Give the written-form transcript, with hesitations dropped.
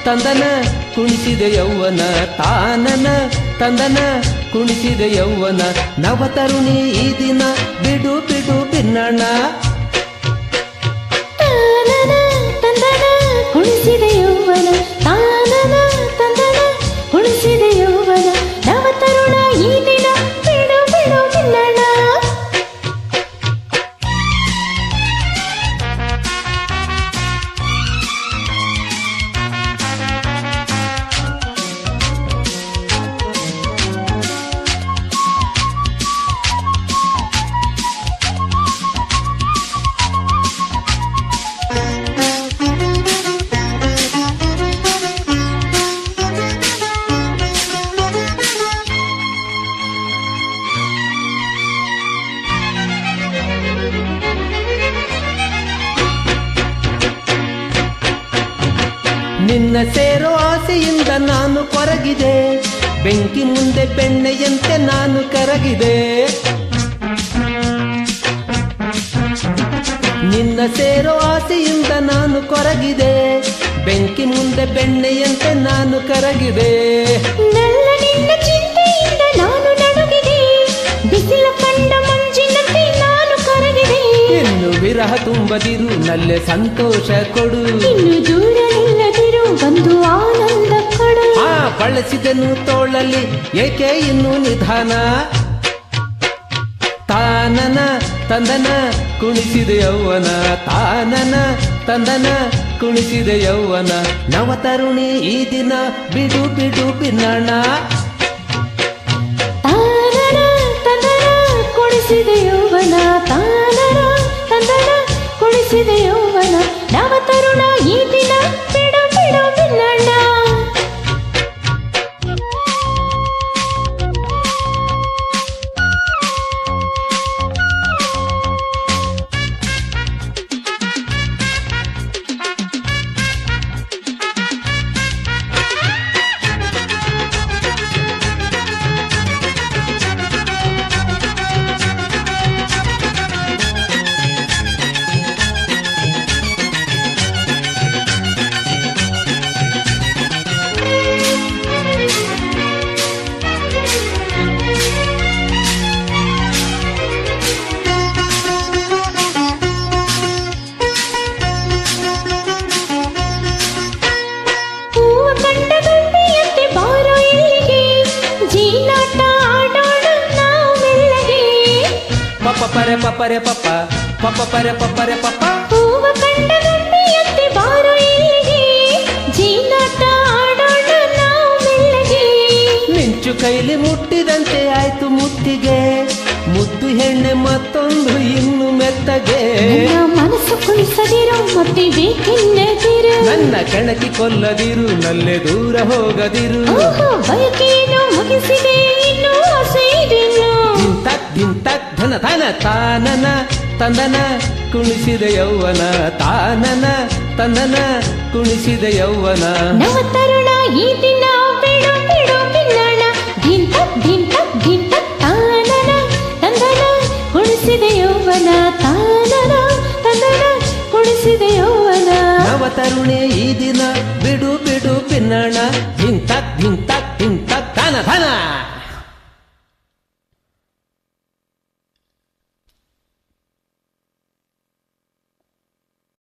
ತಂದನ ಕುಣಿಸಿದೆ ಯೌವನ ತಾನನ ತಂದನ ಕುಣಿಸಿದೆ ಯೌವನ ನವತರುಣಿ ಈ ದಿನ ಬಿಡು ಬಿಡು ಬಿನ್ನಣ ತಾನನ ತಂದನ ಕುಣಿಸಿದೆ ಯೌವನ ತಾನನ ತಂದನ ಕುಣಿಸಿದೆ ಯೌವನ ನವತರುಣ ಈ ದಿನ ಬಿಡು ಬಿಡು ಬಿನ್ನಣ ನಿನ್ನ ಸೇರೋ ಆಸೆಯಿಂದ ನಾನು ಕೊರಗಿದೆ ಬೆಂಕಿ ಮುಂದೆ ಬೆಣ್ಣೆಯಂತೆ ನಾನು ಕರಗಿದೆ ನಿನ್ನ ಸೇರೋ ಆಸೆಯಿಂದ ನಾನು ಕೊರಗಿದೆ ಬೆಂಕಿ ಮುಂದೆ ಬೆಣ್ಣೆಯಂತೆ ನಾನು ಕರಗಿದೆ ನನ್ನ ನಿನ್ನ ಚಿಂತೆಯಿಂದ ನಾನು ನಡುಗಿದೆ ಬಿಸಿಲ ಕಂಡ ಮಂಜಿನಂತೆ ನಾನು ಕರಗಿದೆ ಇನ್ನು ವಿರಹ ತುಂಬದಿರು ನಲ್ಲೆ ಸಂತೋಷ ಕೊಡು ಇನ್ನು ದೂರ ನಿಲ್ಲದಿರು ಬಂದು ಆನಂದ ಕೊಡು ಬಳಸಿದನು ತೋಳಲ್ಲಿ ಏಕೆ ಇನ್ನು ನಿಧಾನ ತಾನನ ತಂದನ ಕುಣಿಸಿದೆ ಯೌವನ ತಾನನ ತಂದನ ಕುಣಿಸಿದೆ ಯೌವನ ನವತರುಣಿ ಈ ದಿನ ಬಿಡು ಬಿಡು ಬಿನ್ನಣ ತಾನನ ತಂದನ ಕುಣಿಸಿದೆ ಯೌವನ ತಾನನ ತಂದನ ಕುಣಿಸಿದೆ ಯೌವನ ನವತರುಣ ಈ ದಿನ ಬಿಡು ಬಿಡು ಬಿನ್ನಣ ಪರೆ ಪಪ್ಪರೆ ಪಪ್ಪ ಪಪ್ಪ ಪರೆ ಪಪ್ಪರೆ ಪಪ್ಪ ಹೂವ ಕಂಡ ಗೊಂಬೆಯಂತೆ ಬಾರೋ ಇಲ್ಲಿಗೆ ಜೀನಾಟ ಆಡೋಣ ನಾವು ಮೆಲ್ಲಗೆ ಮಿಂಚು ಕೈಲಿ ಮುಟ್ಟಿದಂತೆ ಆಯ್ತು ಮುತ್ತಿಗೆ ಮುದ್ದು ಹೆಣ್ಣೆ ಮತ್ತೊಂದು ಇನ್ನು ಮೆತ್ತಗೆ ಮನಸ್ಸು ಕುಣಿಸದಿರೋ ಮತ್ತೆ ಬೇಕೆನ್ನದಿರು ನನ್ನ ಕೆಣಕಿ ಕೊಲ್ಲದಿರು ನಲ್ಲೆ ದೂರ ಹೋಗದಿರು ಬಯಕೇನು ಮುಗಿಸಿದೆ ಇನ್ನು ಆಸೆ ಇದೆನು ದಿಂತಕ್ ಧನ ಧನ ತಾನನ ತಂದನ ಕುಣಿಸಿದೆ ಯೌವನ ತಾನನ ತಂದನ ಕುಣಿಸಿದೆ ಯೌವನ ನವತರುಣ ಈ ದಿನ